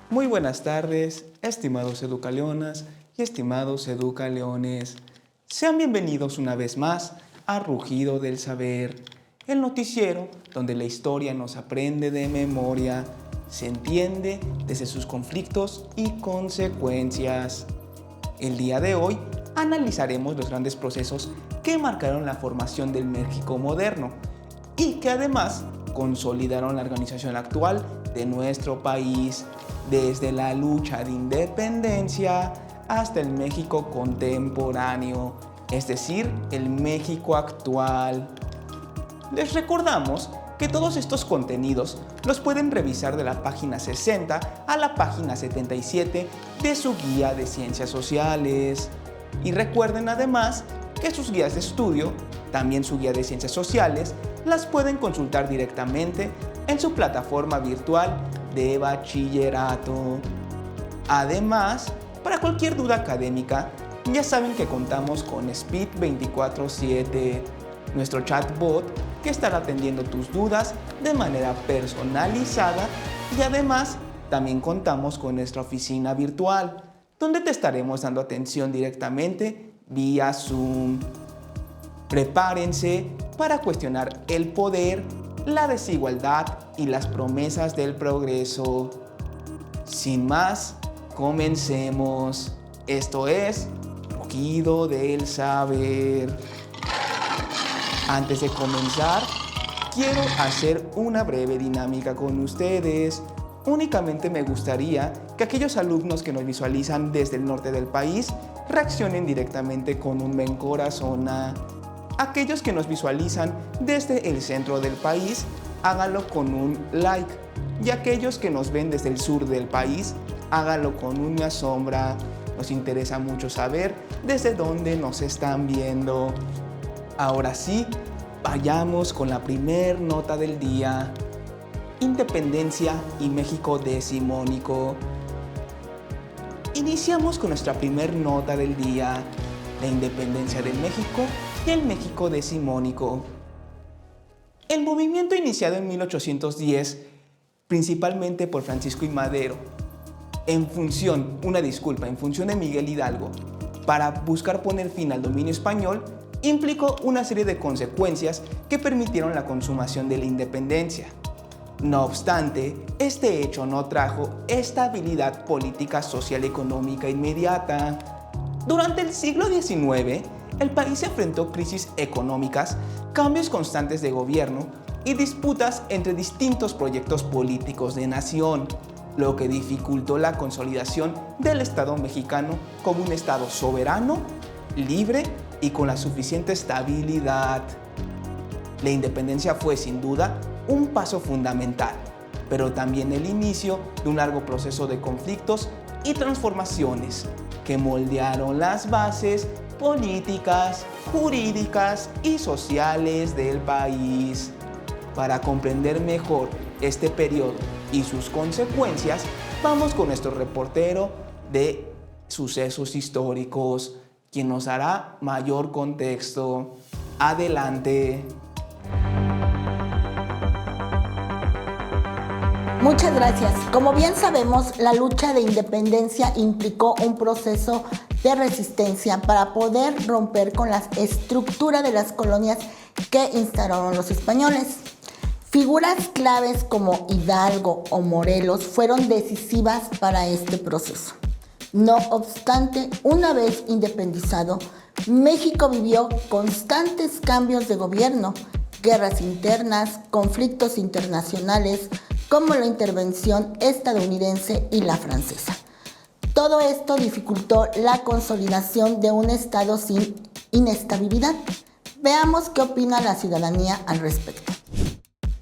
Muy buenas tardes, estimados educaleonas y estimados educaleones. Sean bienvenidos una vez más a Rugido del Saber, el noticiero donde la historia nos aprende de memoria, se entiende desde sus conflictos y consecuencias. El día de hoy analizaremos los grandes procesos que marcaron la formación del México moderno y que además consolidaron la organización actual de nuestro país, desde la lucha de independencia hasta el México contemporáneo, es decir, el México actual. Les recordamos que todos estos contenidos los pueden revisar de la página 60 a la página 77 de su guía de ciencias sociales. Y recuerden además que sus guías de estudio, también su guía de ciencias sociales, las pueden consultar directamente en su plataforma virtual de bachillerato. Además, para cualquier duda académica, ya saben que contamos con Speed 24/7, nuestro chatbot que estará atendiendo tus dudas de manera personalizada, y además también contamos con nuestra oficina virtual, donde te estaremos dando atención directamente vía Zoom. Prepárense para cuestionar el poder, la desigualdad y las promesas del progreso. Sin más, comencemos. Esto es Rugido del Saber. Antes de comenzar, quiero hacer una breve dinámica con ustedes. Únicamente me gustaría que aquellos alumnos que nos visualizan desde el norte del país reaccionen directamente con un ven corazón. Aquellos que nos visualizan desde el centro del país, háganlo con un like. Y aquellos que nos ven desde el sur del país, háganlo con un me asombra. Nos interesa mucho saber desde dónde nos están viendo. Ahora sí, vayamos con la primer nota del día. Independencia y México decimonónico. Iniciamos con nuestra primer nota del día, la independencia de México y el México decimonónico. El movimiento iniciado en 1810, principalmente por Francisco I. Madero, en función de Miguel Hidalgo, para buscar poner fin al dominio español, implicó una serie de consecuencias que permitieron la consumación de la independencia. No obstante, este hecho no trajo estabilidad política, social y económica inmediata. Durante el siglo XIX, el país enfrentó crisis económicas, cambios constantes de gobierno y disputas entre distintos proyectos políticos de nación, lo que dificultó la consolidación del Estado mexicano como un Estado soberano, libre y con la suficiente estabilidad. La independencia fue sin duda un paso fundamental, pero también el inicio de un largo proceso de conflictos y transformaciones que moldearon las bases políticas, jurídicas y sociales del país. Para comprender mejor este periodo y sus consecuencias, vamos con nuestro reportero de sucesos históricos, quien nos hará mayor contexto. Adelante. Muchas gracias. Como bien sabemos, la lucha de independencia implicó un proceso de resistencia para poder romper con la estructura de las colonias que instalaron los españoles. Figuras claves como Hidalgo o Morelos fueron decisivas para este proceso. No obstante, una vez independizado, México vivió constantes cambios de gobierno, guerras internas, conflictos internacionales, como la intervención estadounidense y la francesa. Todo esto dificultó la consolidación de un Estado sin inestabilidad. Veamos qué opina la ciudadanía al respecto.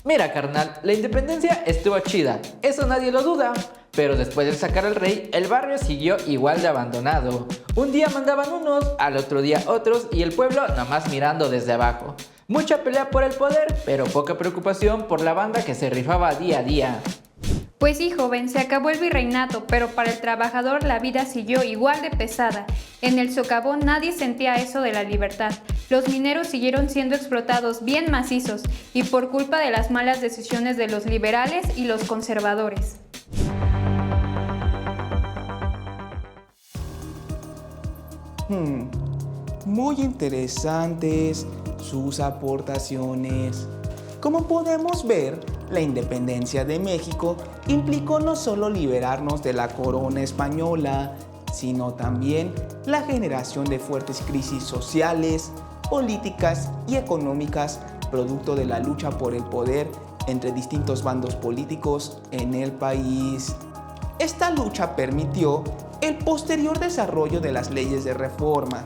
Mira, carnal, la independencia estuvo chida, eso nadie lo duda. Pero después de sacar al rey, el barrio siguió igual de abandonado. Un día mandaban unos, al otro día otros y el pueblo nomás mirando desde abajo. Mucha pelea por el poder, pero poca preocupación por la banda que se rifaba día a día. Pues sí, joven, se acabó el virreinato, pero para el trabajador la vida siguió igual de pesada. En el socavón nadie sentía eso de la libertad. Los mineros siguieron siendo explotados bien macizos y por culpa de las malas decisiones de los liberales y los conservadores. Muy interesantes sus aportaciones. Como podemos ver, la independencia de México implicó no solo liberarnos de la corona española, sino también la generación de fuertes crisis sociales, políticas y económicas producto de la lucha por el poder entre distintos bandos políticos en el país. Esta lucha permitió el posterior desarrollo de las leyes de reforma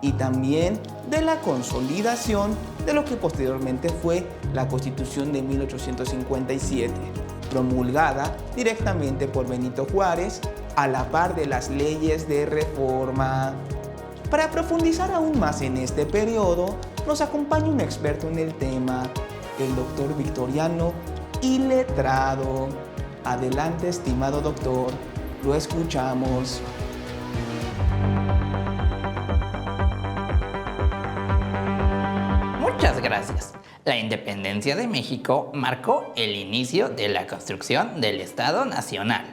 y también de la consolidación de lo que posteriormente fue la Constitución de 1857, promulgada directamente por Benito Juárez a la par de las leyes de reforma. Para profundizar aún más en este periodo, nos acompaña un experto en el tema, el doctor Victoriano y letrado. Adelante, estimado doctor, lo escuchamos. Muchas gracias. La independencia de México marcó el inicio de la construcción del Estado Nacional,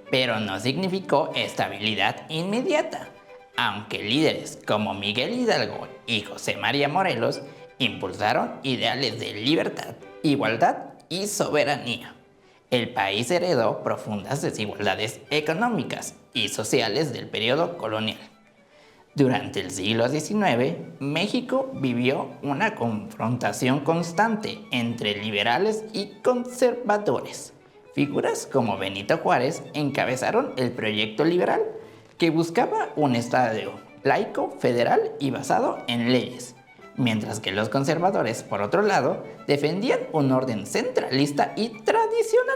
pero no significó estabilidad inmediata, aunque líderes como Miguel Hidalgo y José María Morelos impulsaron ideales de libertad, igualdad y soberanía. El país heredó profundas desigualdades económicas y sociales del periodo colonial. Durante el siglo XIX, México vivió una confrontación constante entre liberales y conservadores. Figuras como Benito Juárez encabezaron el proyecto liberal, que buscaba un Estado laico, federal y basado en leyes, mientras que los conservadores, por otro lado, defendían un orden centralista y tradicional.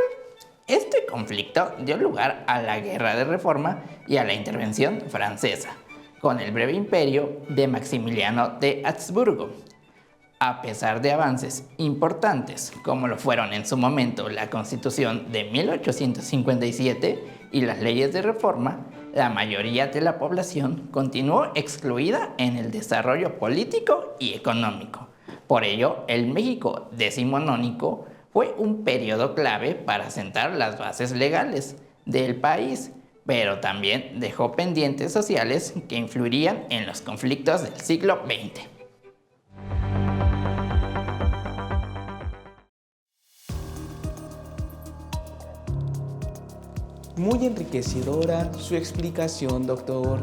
Este conflicto dio lugar a la Guerra de Reforma y a la intervención francesa, con el breve imperio de Maximiliano de Habsburgo. A pesar de avances importantes, como lo fueron en su momento la Constitución de 1857 y las leyes de reforma, la mayoría de la población continuó excluida en el desarrollo político y económico. Por ello, el México decimonónico fue un periodo clave para sentar las bases legales del país, pero también dejó pendientes sociales que influirían en los conflictos del siglo XX. Muy enriquecedora su explicación, doctor.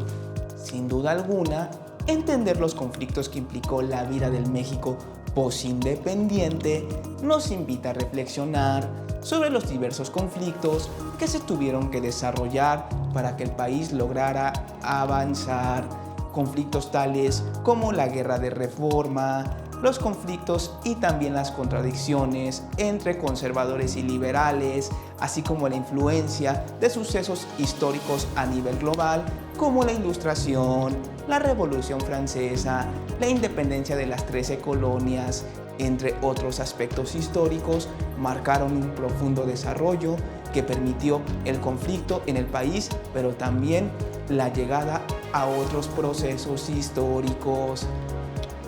Sin duda alguna, entender los conflictos que implicó la vida del México posindependiente nos invita a reflexionar sobre los diversos conflictos que se tuvieron que desarrollar para que el país lograra avanzar. Conflictos tales como la Guerra de Reforma, los conflictos y también las contradicciones entre conservadores y liberales, así como la influencia de sucesos históricos a nivel global como la Ilustración, la Revolución Francesa, la independencia de las 13 colonias, entre otros aspectos históricos, marcaron un profundo desarrollo que permitió el conflicto en el país, pero también la llegada a otros procesos históricos.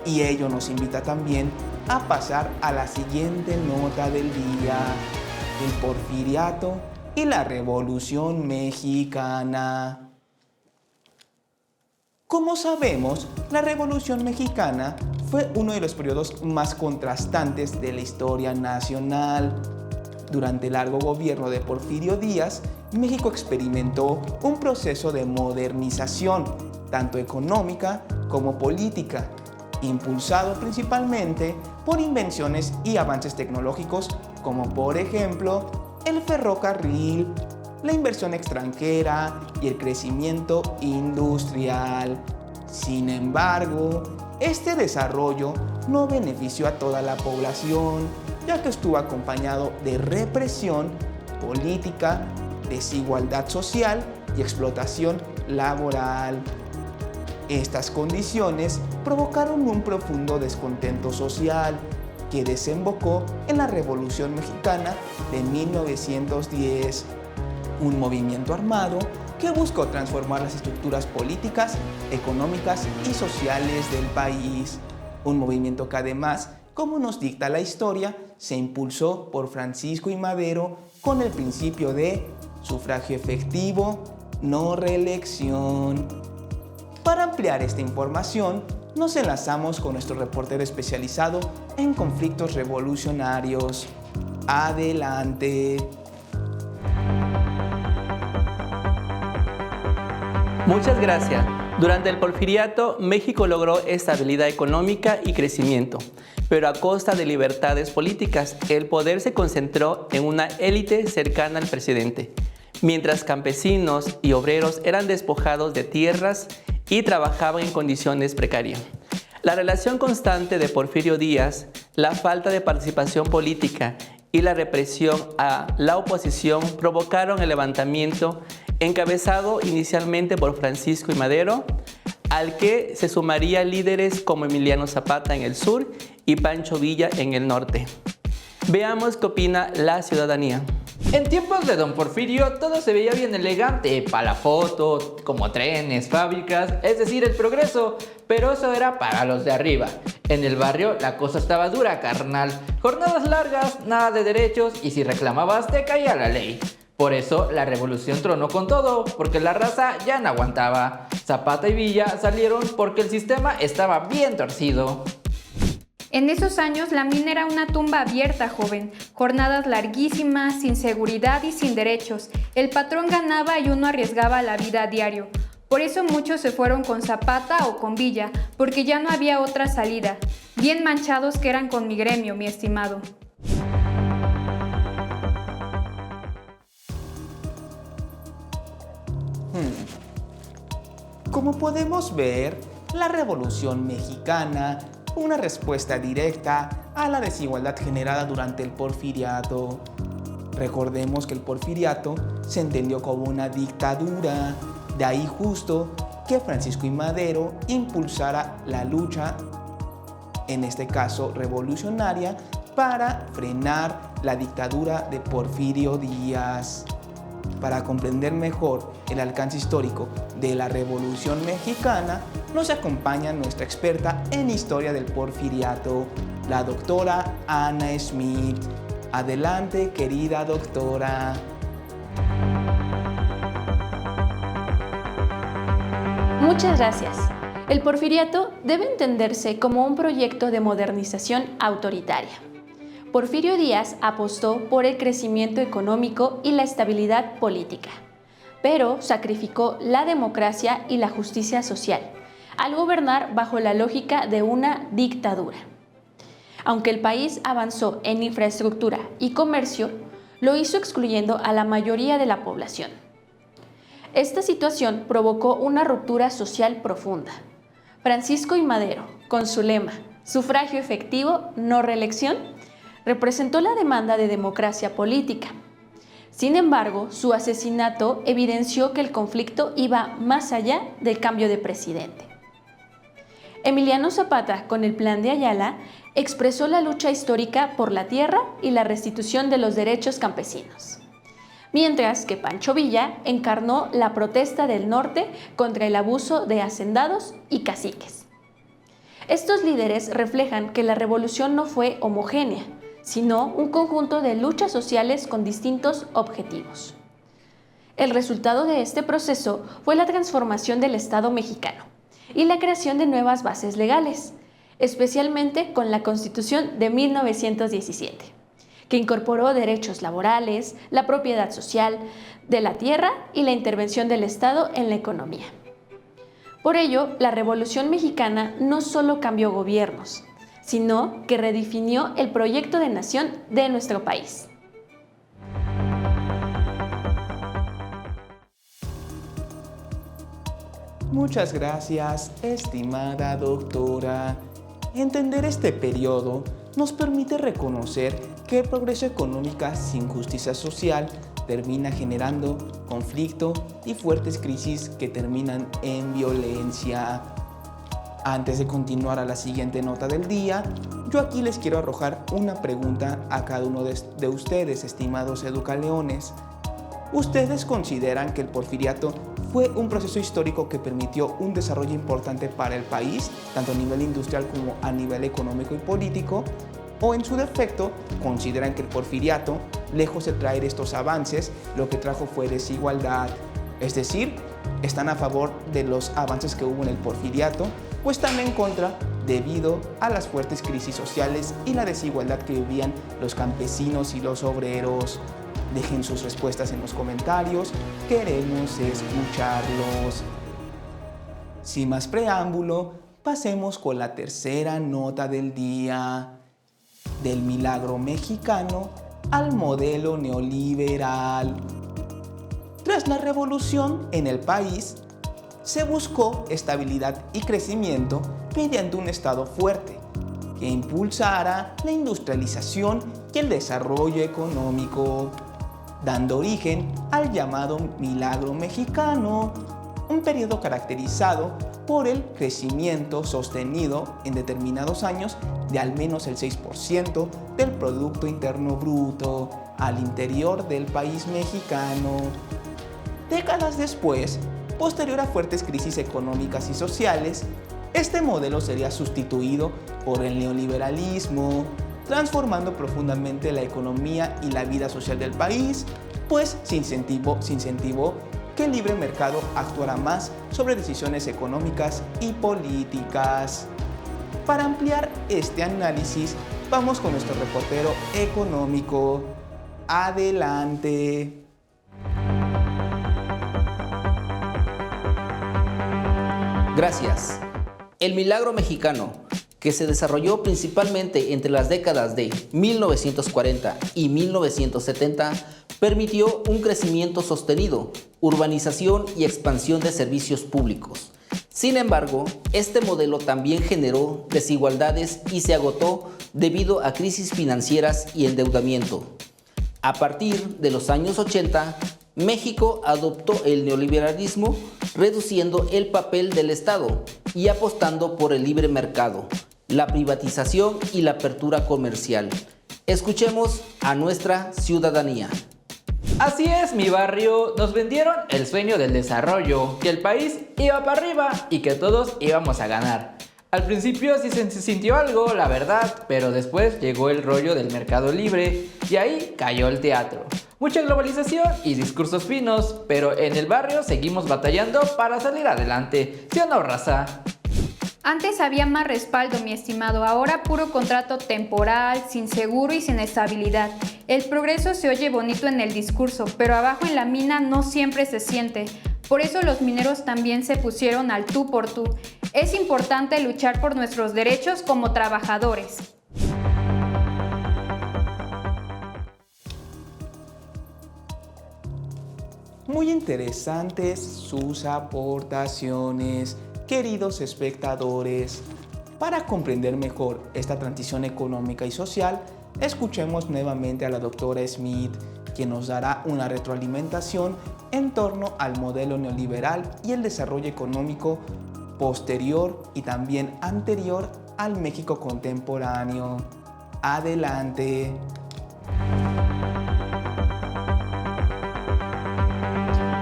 Y ello nos invita también a pasar a la siguiente nota del día: el Porfiriato y la Revolución Mexicana. Como sabemos, la Revolución Mexicana fue uno de los periodos más contrastantes de la historia nacional. Durante el largo gobierno de Porfirio Díaz, México experimentó un proceso de modernización, tanto económica como política, impulsado principalmente por invenciones y avances tecnológicos como por ejemplo el ferrocarril, la inversión extranjera y el crecimiento industrial. Sin embargo, este desarrollo no benefició a toda la población, ya que estuvo acompañado de represión política, desigualdad social y explotación laboral. Estas condiciones provocaron un profundo descontento social que desembocó en la Revolución Mexicana de 1910, un movimiento armado que buscó transformar las estructuras políticas, económicas y sociales del país. Un movimiento que además, como nos dicta la historia, se impulsó por Francisco I. Madero con el principio de sufragio efectivo, no reelección. Para ampliar esta información, nos enlazamos con nuestro reportero especializado en conflictos revolucionarios. Adelante. Muchas gracias. Durante el Porfiriato, México logró estabilidad económica y crecimiento, pero a costa de libertades políticas. El poder se concentró en una élite cercana al presidente, mientras campesinos y obreros eran despojados de tierras y trabajaban en condiciones precarias. La relación constante de Porfirio Díaz, la falta de participación política y la represión a la oposición provocaron el levantamiento encabezado inicialmente por Francisco I. Madero, al que se sumarían líderes como Emiliano Zapata en el sur y Pancho Villa en el norte. Veamos qué opina la ciudadanía. En tiempos de don Porfirio todo se veía bien elegante, para la foto, como trenes, fábricas, es decir, el progreso, pero eso era para los de arriba. En el barrio la cosa estaba dura, carnal. Jornadas largas, nada de derechos y si reclamabas te caía la ley. Por eso la revolución tronó con todo, porque la raza ya no aguantaba. Zapata y Villa salieron porque el sistema estaba bien torcido. En esos años la mina era una tumba abierta, joven. Jornadas larguísimas, sin seguridad y sin derechos. El patrón ganaba y uno arriesgaba la vida a diario. Por eso muchos se fueron con Zapata o con Villa, porque ya no había otra salida. Bien manchados que eran con mi gremio, mi estimado. Como podemos ver, la Revolución Mexicana fue una respuesta directa a la desigualdad generada durante el Porfiriato. Recordemos que el Porfiriato se entendió como una dictadura, de ahí justo que Francisco I. Madero impulsara la lucha, en este caso revolucionaria, para frenar la dictadura de Porfirio Díaz. Para comprender mejor el alcance histórico de la Revolución Mexicana, nos acompaña nuestra experta en historia del Porfiriato, la doctora Ana Smith. Adelante, querida doctora. Muchas gracias. El Porfiriato debe entenderse como un proyecto de modernización autoritaria. Porfirio Díaz apostó por el crecimiento económico y la estabilidad política, pero sacrificó la democracia y la justicia social al gobernar bajo la lógica de una dictadura. Aunque el país avanzó en infraestructura y comercio, lo hizo excluyendo a la mayoría de la población. Esta situación provocó una ruptura social profunda. Francisco I. Madero, con su lema "Sufragio efectivo, no reelección", representó la demanda de democracia política. Sin embargo, su asesinato evidenció que el conflicto iba más allá del cambio de presidente. Emiliano Zapata, con el Plan de Ayala, expresó la lucha histórica por la tierra y la restitución de los derechos campesinos, mientras que Pancho Villa encarnó la protesta del norte contra el abuso de hacendados y caciques. Estos líderes reflejan que la revolución no fue homogénea, sino un conjunto de luchas sociales con distintos objetivos. El resultado de este proceso fue la transformación del Estado mexicano y la creación de nuevas bases legales, especialmente con la Constitución de 1917, que incorporó derechos laborales, la propiedad social de la tierra y la intervención del Estado en la economía. Por ello, la Revolución Mexicana no solo cambió gobiernos, sino que redefinió el proyecto de nación de nuestro país. Muchas gracias, estimada doctora. Entender este periodo nos permite reconocer que el progreso económico sin justicia social termina generando conflicto y fuertes crisis que terminan en violencia. Antes de continuar a la siguiente nota del día, yo aquí les quiero arrojar una pregunta a cada uno de ustedes, estimados educaleones. ¿Ustedes consideran que el Porfiriato fue un proceso histórico que permitió un desarrollo importante para el país, tanto a nivel industrial como a nivel económico y político? ¿O en su defecto, consideran que el Porfiriato, lejos de traer estos avances, lo que trajo fue desigualdad? Es decir, Están a favor de los avances que hubo en el Porfiriato, o están en contra debido a las fuertes crisis sociales y la desigualdad que vivían los campesinos y los obreros. Dejen sus respuestas en los comentarios, queremos escucharlos. Sin más preámbulo, pasemos con la tercera nota del día. Del milagro mexicano al modelo neoliberal. Tras la revolución en el país, se buscó estabilidad y crecimiento mediante un Estado fuerte que impulsara la industrialización y el desarrollo económico, dando origen al llamado milagro mexicano, un periodo caracterizado por el crecimiento sostenido en determinados años de al menos el 6% del Producto Interno Bruto al interior del país mexicano. Décadas después, posterior a fuertes crisis económicas y sociales, este modelo sería sustituido por el neoliberalismo, transformando profundamente la economía y la vida social del país, pues se incentivó que el libre mercado actuara más sobre decisiones económicas y políticas. Para ampliar este análisis, vamos con nuestro reportero económico. Adelante. Gracias. El milagro mexicano, que se desarrolló principalmente entre las décadas de 1940 y 1970, permitió un crecimiento sostenido, urbanización y expansión de servicios públicos. Sin embargo, este modelo también generó desigualdades y se agotó debido a crisis financieras y endeudamiento. A partir de los años 80, México adoptó el neoliberalismo, reduciendo el papel del Estado y apostando por el libre mercado, la privatización y la apertura comercial. Escuchemos a nuestra ciudadanía. Así es, mi barrio, nos vendieron el sueño del desarrollo, que el país iba para arriba y que todos íbamos a ganar. Al principio sí se sintió algo, la verdad, pero después llegó el rollo del mercado libre y ahí cayó el teatro. Mucha globalización y discursos finos, pero en el barrio seguimos batallando para salir adelante, ¿sí o no, raza? Antes había más respaldo, mi estimado, ahora puro contrato temporal, sin seguro y sin estabilidad. El progreso se oye bonito en el discurso, pero abajo en la mina no siempre se siente. Por eso los mineros también se pusieron al tú por tú. Es importante luchar por nuestros derechos como trabajadores. Muy interesantes sus aportaciones, queridos espectadores. Para comprender mejor esta transición económica y social, escuchemos nuevamente a la doctora Smith, quien nos dará una retroalimentación en torno al modelo neoliberal y el desarrollo económico posterior y también anterior al México contemporáneo. Adelante.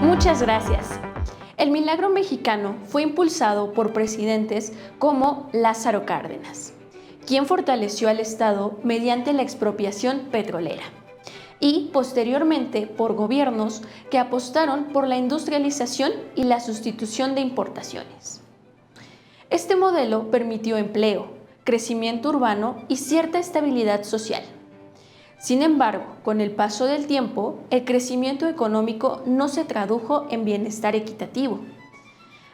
Muchas gracias. El milagro mexicano fue impulsado por presidentes como Lázaro Cárdenas, quien fortaleció al Estado mediante la expropiación petrolera, y posteriormente por gobiernos que apostaron por la industrialización y la sustitución de importaciones. Este modelo permitió empleo, crecimiento urbano y cierta estabilidad social. Sin embargo, con el paso del tiempo, el crecimiento económico no se tradujo en bienestar equitativo.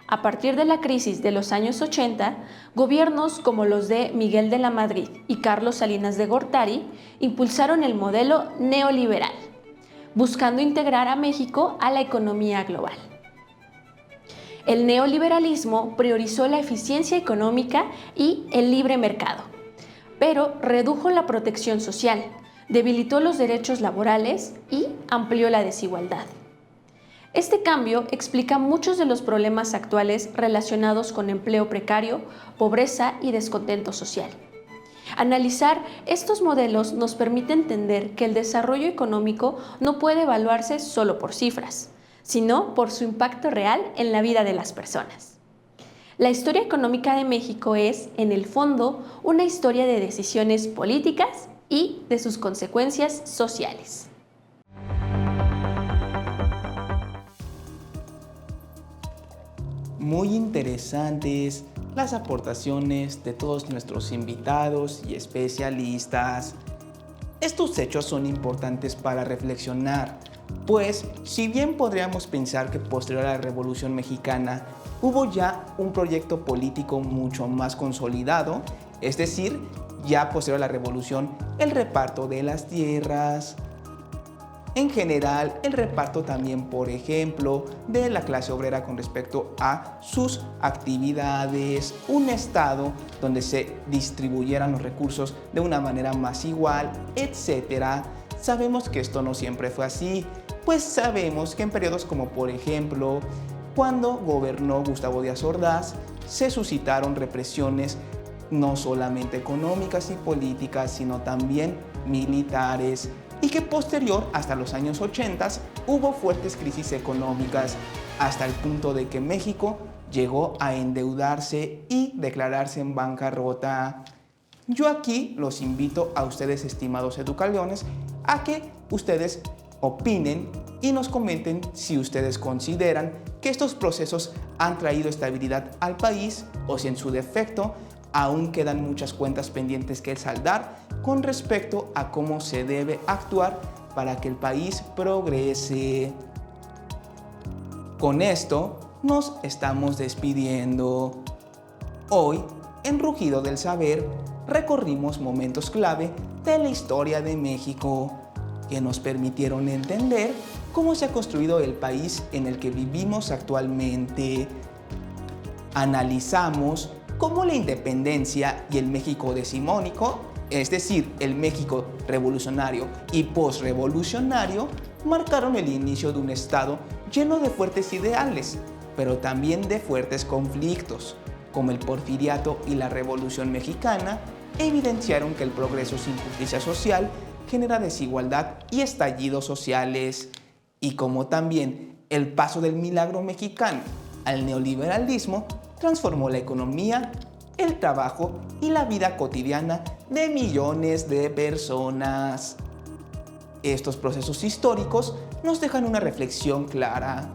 A partir de la crisis de los años 80, gobiernos como los de Miguel de la Madrid y Carlos Salinas de Gortari impulsaron el modelo neoliberal, buscando integrar a México a la economía global. El neoliberalismo priorizó la eficiencia económica y el libre mercado, pero redujo la protección social, debilitó los derechos laborales y amplió la desigualdad. Este cambio explica muchos de los problemas actuales relacionados con empleo precario, pobreza y descontento social. Analizar estos modelos nos permite entender que el desarrollo económico no puede evaluarse solo por cifras, sino por su impacto real en la vida de las personas. La historia económica de México es, en el fondo, una historia de decisiones políticas y de sus consecuencias sociales. muy interesantes las aportaciones de todos nuestros invitados y especialistas. Estos hechos son importantes para reflexionar, pues si bien podríamos pensar que posterior a la Revolución Mexicana hubo ya un proyecto político mucho más consolidado, es decir, ya posterior a la Revolución, el reparto de las tierras, en general, el reparto también, por ejemplo, de la clase obrera con respecto a sus actividades, un estado donde se distribuyeran los recursos de una manera más igual, etc. Sabemos que esto no siempre fue así, pues sabemos que en periodos como, por ejemplo, cuando gobernó Gustavo Díaz Ordaz, se suscitaron represiones no solamente económicas y políticas, sino también militares, y que posterior, hasta los años 80, hubo fuertes crisis económicas, hasta el punto de que México llegó a endeudarse y declararse en bancarrota. Yo aquí los invito a ustedes, estimados educaleones, a que ustedes opinen y nos comenten si ustedes consideran que estos procesos han traído estabilidad al país o si en su defecto aún quedan muchas cuentas pendientes que saldar con respecto a cómo se debe actuar para que el país progrese. Con esto nos estamos despidiendo. Hoy, en Rugido del Saber, recorrimos momentos clave de la historia de México que nos permitieron entender cómo se ha construido el país en el que vivimos actualmente. Analizamos cómo la independencia y el México decimonónico, es decir, el México revolucionario y posrevolucionario, marcaron el inicio de un estado lleno de fuertes ideales, pero también de fuertes conflictos, como el Porfiriato y la Revolución Mexicana, evidenciaron que el progreso sin justicia social genera desigualdad y estallidos sociales, y como también el paso del milagro mexicano al neoliberalismo transformó la economía, el trabajo y la vida cotidiana de millones de personas. Estos procesos históricos nos dejan una reflexión clara.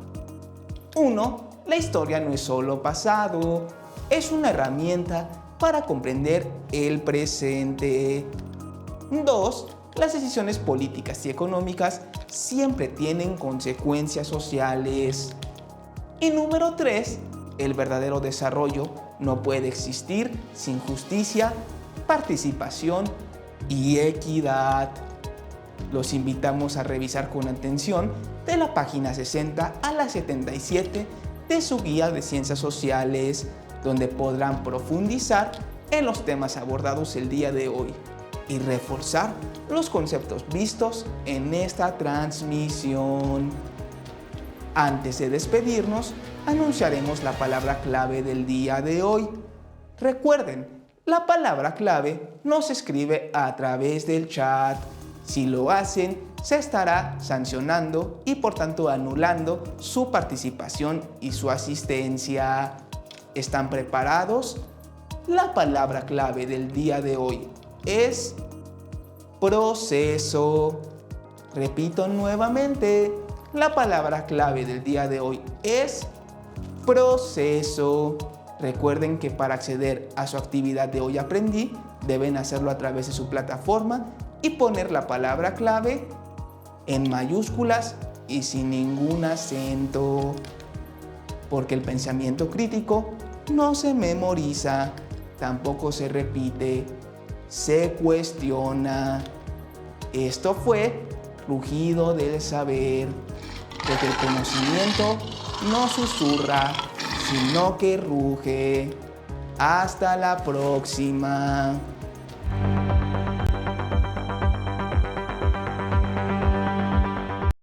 1. La historia no es solo pasado, es una herramienta para comprender el presente. 2. Las decisiones políticas y económicas siempre tienen consecuencias sociales. Y número 3. El verdadero desarrollo no puede existir sin justicia, participación y equidad. Los invitamos a revisar con atención de la página 60 a la 77 de su guía de ciencias sociales, donde podrán profundizar en los temas abordados el día de hoy y reforzar los conceptos vistos en esta transmisión. Antes de despedirnos, anunciaremos la palabra clave del día de hoy. Recuerden, la palabra clave no se escribe a través del chat. Si lo hacen, se estará sancionando y por tanto anulando su participación y su asistencia. ¿Están preparados? La palabra clave del día de hoy es proceso. Repito nuevamente, la palabra clave del día de hoy es proceso. Recuerden que para acceder a su actividad de Hoy Aprendí, deben hacerlo a través de su plataforma y poner la palabra clave en mayúsculas y sin ningún acento. Porque el pensamiento crítico no se memoriza, tampoco se repite, se cuestiona. Esto fue Rugido del Saber, porque el conocimiento no susurra, sino que ruge. Hasta la próxima.